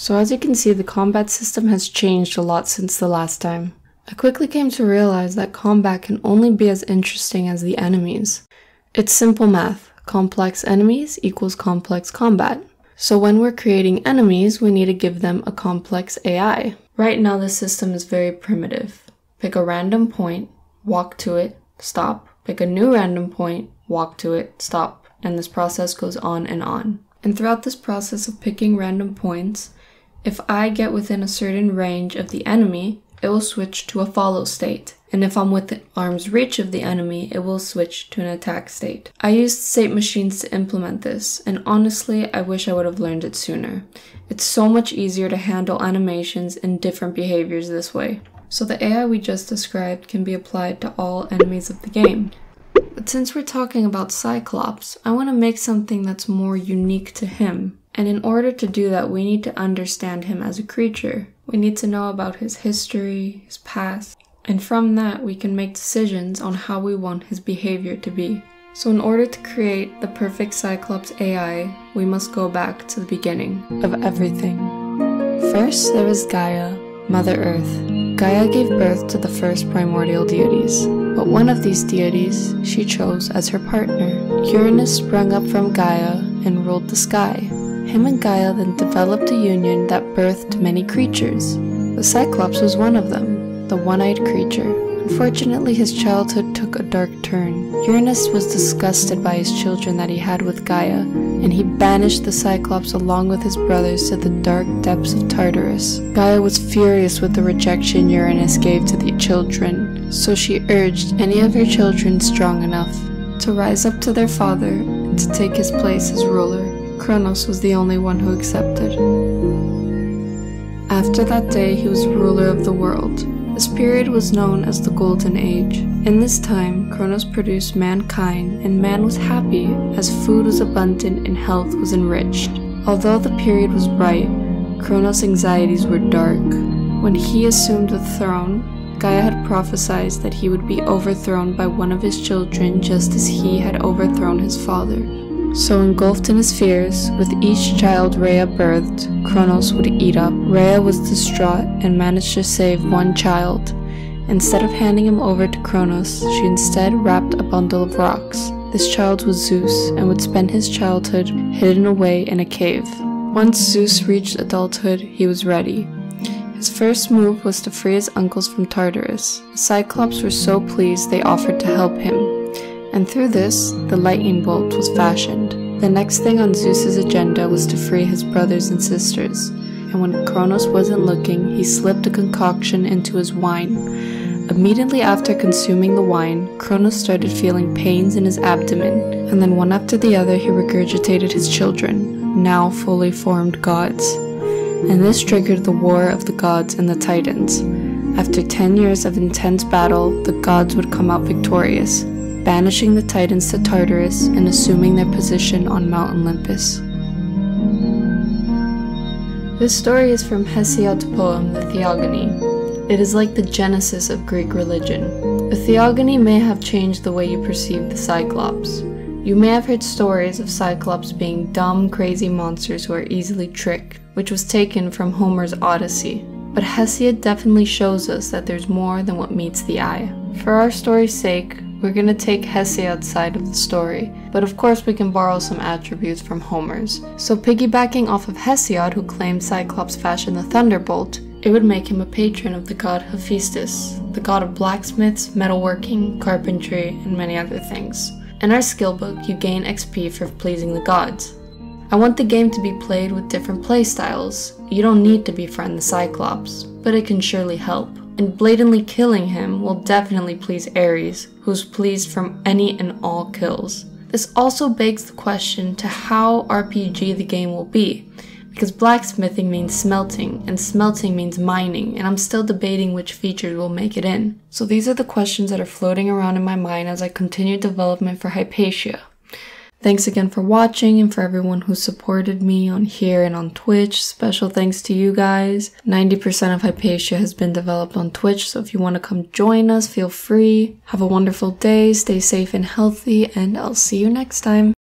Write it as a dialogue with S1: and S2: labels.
S1: So as you can see, the combat system has changed a lot since the last time. I quickly came to realize that combat can only be as interesting as the enemies. It's simple math. Complex enemies equals complex combat. So when we're creating enemies, we need to give them a complex AI. Right now, the system is very primitive. Pick a random point, walk to it, stop. Pick a new random point, walk to it, stop. And this process goes on. And throughout this process of picking random points, if I get within a certain range of the enemy, it will switch to a follow state. And if I'm within arm's reach of the enemy, it will switch to an attack state. I used state machines to implement this, and honestly, I wish I would have learned it sooner. It's so much easier to handle animations and different behaviors this way. So the AI we just described can be applied to all enemies of the game. But since we're talking about Cyclops, I want to make something that's more unique to him. And in order to do that, we need to understand him as a creature. We need to know about his history, his past, and from that we can make decisions on how we want his behavior to be. So in order to create the perfect Cyclops AI, we must go back to the beginning of everything. First, there was Gaia, Mother Earth. Gaia gave birth to the first primordial deities, but one of these deities she chose as her partner. Uranus sprung up from Gaia and ruled the sky. Him and Gaia then developed a union that birthed many creatures. The Cyclops was one of them, the one-eyed creature. Unfortunately, his childhood took a dark turn. Uranus was disgusted by his children that he had with Gaia, and he banished the Cyclops along with his brothers to the dark depths of Tartarus. Gaia was furious with the rejection Uranus gave to the children, so she urged any of her children strong enough to rise up to their father and to take his place as ruler. Kronos was the only one who accepted. After that day, he was ruler of the world. This period was known as the Golden Age. In this time, Kronos produced mankind, and man was happy as food was abundant and health was enriched. Although the period was bright, Kronos' anxieties were dark. When he assumed the throne, Gaia had prophesied that he would be overthrown by one of his children just as he had overthrown his father. So engulfed in his fears, with each child Rhea birthed, Kronos would eat up. Rhea was distraught and managed to save one child. Instead of handing him over to Kronos, she instead wrapped a bundle of rocks. This child was Zeus and would spend his childhood hidden away in a cave. Once Zeus reached adulthood, he was ready. His first move was to free his uncles from Tartarus. The Cyclops were so pleased they offered to help him. And through this, the lightning bolt was fashioned. The next thing on Zeus's agenda was to free his brothers and sisters, and when Kronos wasn't looking, he slipped a concoction into his wine. Immediately after consuming the wine, Kronos started feeling pains in his abdomen, and then one after the other he regurgitated his children, now fully formed gods. And this triggered the war of the gods and the Titans. After 10 years of intense battle, the gods would come out victorious, banishing the Titans to Tartarus and assuming their position on Mount Olympus. This story is from Hesiod's poem, the Theogony. It is like the genesis of Greek religion. The Theogony may have changed the way you perceive the Cyclops. You may have heard stories of Cyclops being dumb, crazy monsters who are easily tricked, which was taken from Homer's Odyssey. But Hesiod definitely shows us that there's more than what meets the eye. For our story's sake, we're gonna take Hesiod's side of the story, but of course we can borrow some attributes from Homer's. So piggybacking off of Hesiod, who claimed Cyclops fashioned the thunderbolt, it would make him a patron of the god Hephaestus, the god of blacksmiths, metalworking, carpentry, and many other things. In our skill book, you gain XP for pleasing the gods. I want the game to be played with different playstyles. You don't need to befriend the Cyclops, but it can surely help. And blatantly killing him will definitely please Ares, who's pleased from any and all kills. This also begs the question to how RPG the game will be, because blacksmithing means smelting, and smelting means mining, and I'm still debating which features will make it in. So these are the questions that are floating around in my mind as I continue development for Hypatia. Thanks again for watching, and for everyone who supported me on here and on Twitch. Special thanks to you guys. 90% of Hypatia has been developed on Twitch, so if you want to come join us, feel free. Have a wonderful day, stay safe and healthy, and I'll see you next time.